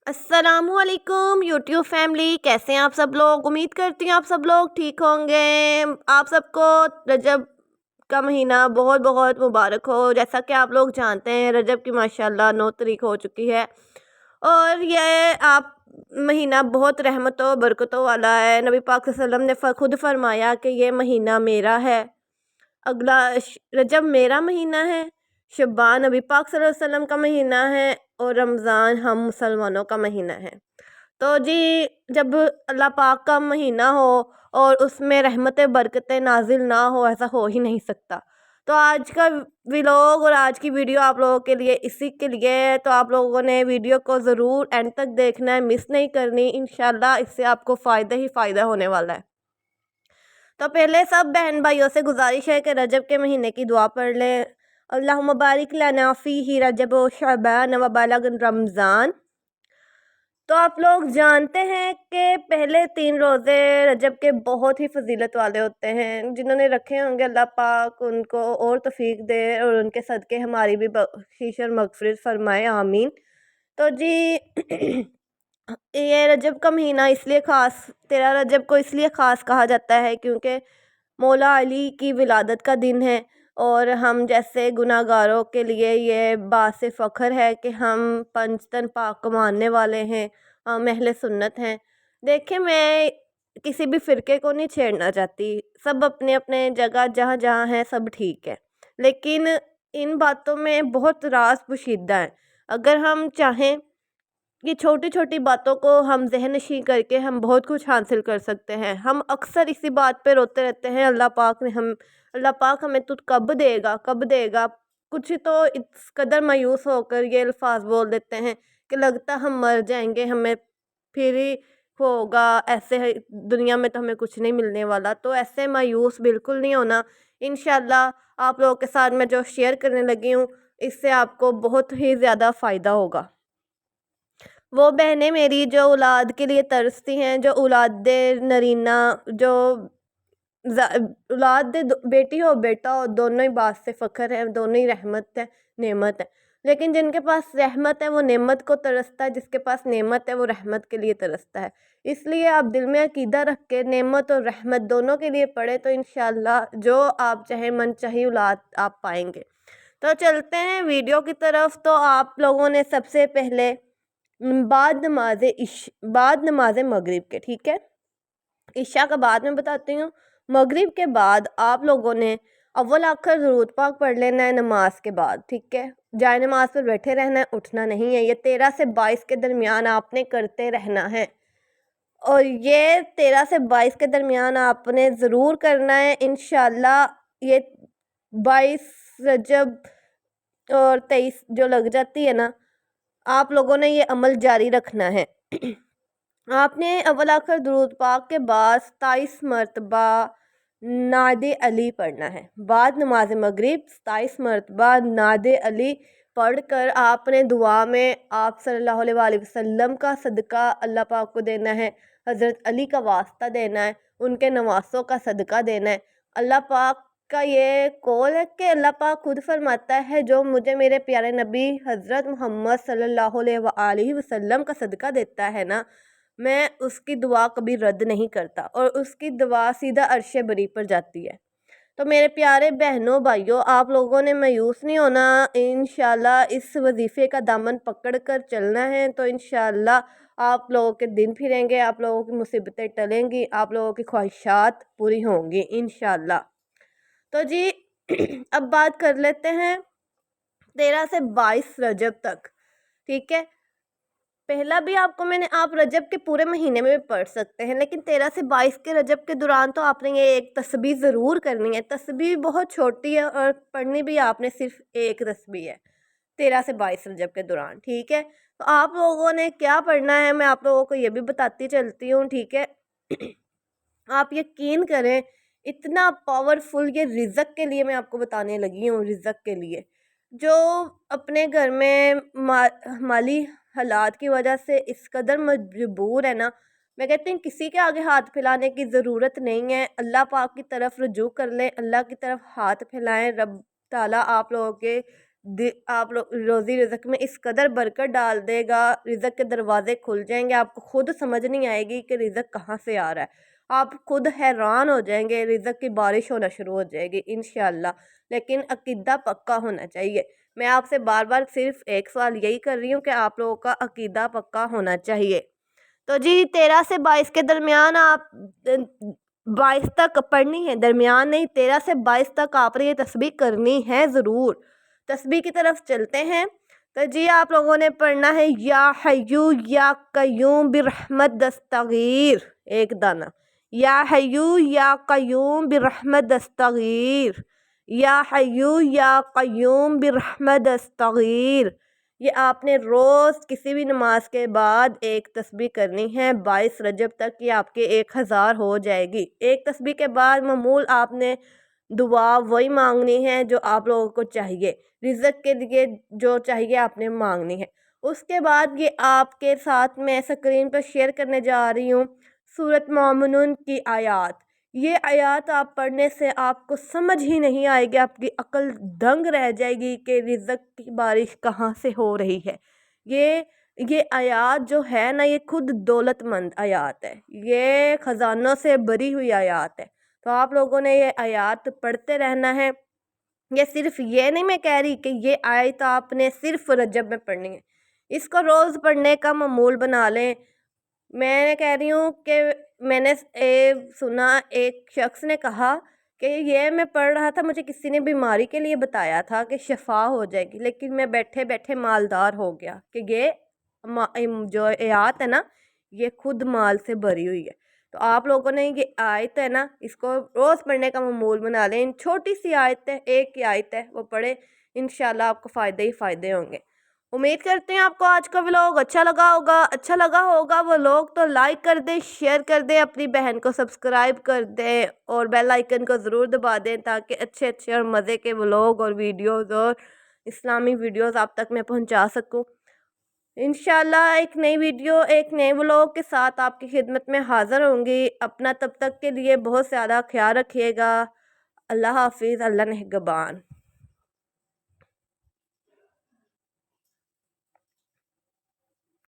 السلام علیکم YouTube family, کیسے ہیں آپ سب لوگ؟ امید کرتی ہوں آپ سب لوگ ٹھیک ہوں گے۔ آپ سب کو رجب کا مہینہ بہت بہت مبارک ہو۔ جیسا کہ آپ لوگ جانتے ہیں رجب کی ماشاءاللہ 9 تاریخ ہو چکی ہے، اور یہ آپ مہینہ بہت رحمتوں و برکتوں والا ہے۔ نبی پاک صلی اللہ علیہ وسلم نے خود فرمایا کہ یہ مہینہ میرا ہے، اگلا رجب میرا مہینہ ہے، شعبان نبی پاک صلی اللہ علیہ وسلم کا مہینہ ہے، اور رمضان ہم مسلمانوں کا مہینہ ہے۔ تو جی، جب اللہ پاک کا مہینہ ہو اور اس میں رحمت برکتیں نازل نہ ہو، ایسا ہو ہی نہیں سکتا۔ تو آج کا ویلوگ اور آج کی ویڈیو آپ لوگوں کے لیے اسی کے لیے ہے، تو آپ لوگوں نے ویڈیو کو ضرور اینڈ تک دیکھنا ہے، مس نہیں کرنی۔ انشاءاللہ اس سے آپ کو فائدہ ہی فائدہ ہونے والا ہے۔ تو پہلے سب بہن بھائیوں سے گزارش ہے کہ رجب کے مہینے کی دعا پڑھ لیں۔ اللہم بارک لنا فیہ رجب و شعبان و بلغ رمضان۔ تو آپ لوگ جانتے ہیں کہ پہلے 3 روزے رجب کے بہت ہی فضیلت والے ہوتے ہیں۔ جنہوں نے رکھے ہوں گے اللہ پاک ان کو اور توفیق دے، اور ان کے صدقے ہماری بھی بخشش اور مغفرت فرمائے، آمین۔ تو جی یہ رجب کا مہینہ اس لیے خاص، 13 رجب کو اس لیے خاص کہا جاتا ہے کیونکہ مولا علی کی ولادت کا دن ہے، اور ہم جیسے گناہ گاروں کے لیے یہ باعث فخر ہے کہ ہم پنجتن پاک کو ماننے والے ہیں، ہم اہل سنت ہیں۔ دیکھیں، میں کسی بھی فرقے کو نہیں چھیڑنا چاہتی، سب اپنے اپنے جگہ جہاں جہاں ہیں سب ٹھیک ہے، لیکن ان باتوں میں بہت راز پوشیدہ ہیں۔ اگر ہم چاہیں، یہ چھوٹی چھوٹی باتوں کو ہم ذہن نشین کر کے ہم بہت کچھ حاصل کر سکتے ہیں۔ ہم اکثر اسی بات پہ روتے رہتے ہیں، اللہ پاک ہمیں تو کب دے گا، کب دے گا۔ کچھ تو اس قدر مایوس ہو کر یہ الفاظ بول دیتے ہیں کہ لگتا ہم مر جائیں گے، ہمیں پھر ہی ہوگا، ایسے دنیا میں تو ہمیں کچھ نہیں ملنے والا۔ تو ایسے مایوس بالکل نہیں ہونا۔ انشاءاللہ آپ لوگوں کے ساتھ میں جو شیئر کرنے لگی ہوں، اس سے آپ کو بہت ہی زیادہ فائدہ ہوگا۔ وہ بہنیں میری جو اولاد کے لیے ترستی ہیں، جو اولاد نرینہ، جو اولاد بیٹی ہو بیٹا ہو، دونوں ہی باعث فخر ہیں، دونوں ہی رحمت ہے، نعمت ہے۔ لیکن جن کے پاس رحمت ہے وہ نعمت کو ترستا ہے، جس کے پاس نعمت ہے وہ رحمت کے لیے ترستا ہے۔ اس لیے آپ دل میں عقیدہ رکھ کے نعمت اور رحمت دونوں کے لیے پڑھیں، تو انشاءاللہ جو آپ چاہیں من چاہی اولاد آپ پائیں گے۔ تو چلتے ہیں ویڈیو کی طرف۔ تو آپ لوگوں نے سب سے پہلے بعد نماز مغرب کے، ٹھیک ہے، عشاء کا بعد میں بتاتی ہوں، مغرب کے بعد آپ لوگوں نے اول آخر درود پاک پڑھ لینا ہے نماز کے بعد، ٹھیک ہے۔ جائے نماز پر بیٹھے رہنا ہے، اٹھنا نہیں ہے۔ یہ 13 سے 22 کے درمیان آپ نے کرتے رہنا ہے، اور یہ 13 سے 22 کے درمیان آپ نے ضرور کرنا ہے انشاءاللہ۔ یہ 22 رجب اور 23 جو لگ جاتی ہے نا، آپ لوگوں نے یہ عمل جاری رکھنا ہے۔ آپ نے اول آخر درود پاک کے بعد 27 مرتبہ نعت علی پڑھنا ہے۔ بعد نماز مغرب 27 مرتبہ نعت علی پڑھ کر آپ نے دعا میں آپ صلی اللہ علیہ وآلہ وسلم کا صدقہ اللہ پاک کو دینا ہے، حضرت علی کا واسطہ دینا ہے، ان کے نواسوں کا صدقہ دینا ہے۔ اللہ پاک کا یہ قول ہے کہ اللہ پاک خود فرماتا ہے، جو مجھے میرے پیارے نبی حضرت محمد صلی اللہ علیہ وآلہ وسلم کا صدقہ دیتا ہے نا، میں اس کی دعا کبھی رد نہیں کرتا، اور اس کی دعا سیدھا عرش بری پر جاتی ہے۔ تو میرے پیارے بہنوں بھائیوں، آپ لوگوں نے مایوس نہیں ہونا، انشاءاللہ اس وظیفے کا دامن پکڑ کر چلنا ہے، تو انشاءاللہ آپ لوگوں کے دن پھریں گے، آپ لوگوں کی مصیبتیں ٹلیں گی، آپ لوگوں کی خواہشات پوری ہوں گی انشاءاللہ۔ تو جی اب بات کر لیتے ہیں 13 سے 22 رجب تک، ٹھیک ہے۔ پہلا بھی آپ رجب کے پورے مہینے میں بھی پڑھ سکتے ہیں، لیکن 13 سے 22 کے رجب کے دوران تو آپ نے یہ ایک تسبیح ضرور کرنی ہے۔ تسبیح بہت چھوٹی ہے، اور پڑھنی بھی آپ نے صرف ایک تسبیح ہے 13 سے 22 رجب کے دوران، ٹھیک ہے۔ تو آپ لوگوں نے کیا پڑھنا ہے میں آپ لوگوں کو یہ بھی بتاتی چلتی ہوں، ٹھیک ہے۔ آپ یقین کریں، اتنا پاورفل یہ رزق کے لیے میں آپ کو بتانے لگی ہوں، رزق کے لیے جو اپنے گھر میں مالی حالات کی وجہ سے اس قدر مجبور ہے نا، میں کہتی ہوں کسی کے آگے ہاتھ پھیلانے کی ضرورت نہیں ہے، اللہ پاک کی طرف رجوع کر لیں، اللہ کی طرف ہاتھ پھیلائیں، رب تعالیٰ آپ لوگوں کے آپ روزی رزق میں اس قدر برکت ڈال دے گا، رزق کے دروازے کھل جائیں گے، آپ کو خود سمجھ نہیں آئے گی کہ رزق کہاں سے آ رہا ہے، آپ خود حیران ہو جائیں گے، رزق کی بارش ہونا شروع ہو جائے گی انشاءاللہ۔ لیکن عقیدہ پکا ہونا چاہیے۔ میں آپ سے بار بار صرف ایک سوال یہی کر رہی ہوں کہ آپ لوگوں کا عقیدہ پکا ہونا چاہیے۔ تو جی 13 سے 22 کے درمیان آپ 22 تک پڑھنی ہے، درمیان نہیں، 13 سے 22 تک آپ نے یہ تسبیح کرنی ہے ضرور۔ تسبیح کی طرف چلتے ہیں۔ تو جی آپ لوگوں نے پڑھنا ہے یا حیو یا قیوم برحمت دستغیر، ایک دانہ، یا حیو یا قیوم برحمت دستغیر، یا حیو یا قیوم برحمت دستغیر۔ یہ آپ نے روز کسی بھی نماز کے بعد ایک تسبیح کرنی ہے 22 رجب تک، یہ آپ کے 1000 ہو جائے گی۔ ایک تسبیح کے بعد معمول آپ نے دعا وہی مانگنی ہے جو آپ لوگوں کو چاہیے، رزق کے لیے جو چاہیے آپ نے مانگنی ہے۔ اس کے بعد یہ آپ کے ساتھ میں اسکرین پر شیئر کرنے جا رہی ہوں سورۃ مومنون کی آیات۔ یہ آیات آپ پڑھنے سے آپ کو سمجھ ہی نہیں آئے گی، آپ کی عقل دنگ رہ جائے گی کہ رزق کی بارش کہاں سے ہو رہی ہے۔ یہ آیات جو ہے نا، یہ خود دولت مند آیات ہے، یہ خزانوں سے بھری ہوئی آیات ہے۔ تو آپ لوگوں نے یہ آیات پڑھتے رہنا ہے۔ یہ صرف یہ نہیں میں کہہ رہی کہ یہ آیت آپ نے صرف رجب میں پڑھنی ہے، اس کو روز پڑھنے کا معمول بنا لیں۔ میں کہہ رہی ہوں کہ میں نے سنا ایک شخص نے کہا کہ یہ میں پڑھ رہا تھا، مجھے کسی نے بیماری کے لیے بتایا تھا کہ شفا ہو جائے گی، لیکن میں بیٹھے بیٹھے مالدار ہو گیا کہ یہ جو آیات ہے نا، یہ خود مال سے بھری ہوئی ہے۔ تو آپ لوگوں نے یہ آیت ہے نا، اس کو روز پڑھنے کا معمول بنا لیں۔ چھوٹی سی آیت ہے، ایک ہی آیت ہے، وہ پڑھیں، انشاءاللہ آپ کو فائدے ہی فائدے ہوں گے۔ امید کرتے ہیں آپ کو آج کا ولاگ اچھا لگا ہوگا وہ لوگ تو لائک کر دیں، شیئر کر دیں، اپنی بہن کو سبسکرائب کر دیں اور بیل آئیکن کو ضرور دبا دیں تاکہ اچھے اور مزے کے ولاگ اور ویڈیوز اور اسلامی ویڈیوز آپ تک میں پہنچا سکوں۔ انشاءاللہ ایک نئی ویڈیو ایک نئے ولاگ کے ساتھ آپ کی خدمت میں حاضر ہوں گی۔ اپنا تب تک کے لیے بہت زیادہ خیال رکھیے گا۔ اللہ حافظ، اللہ نگہبان۔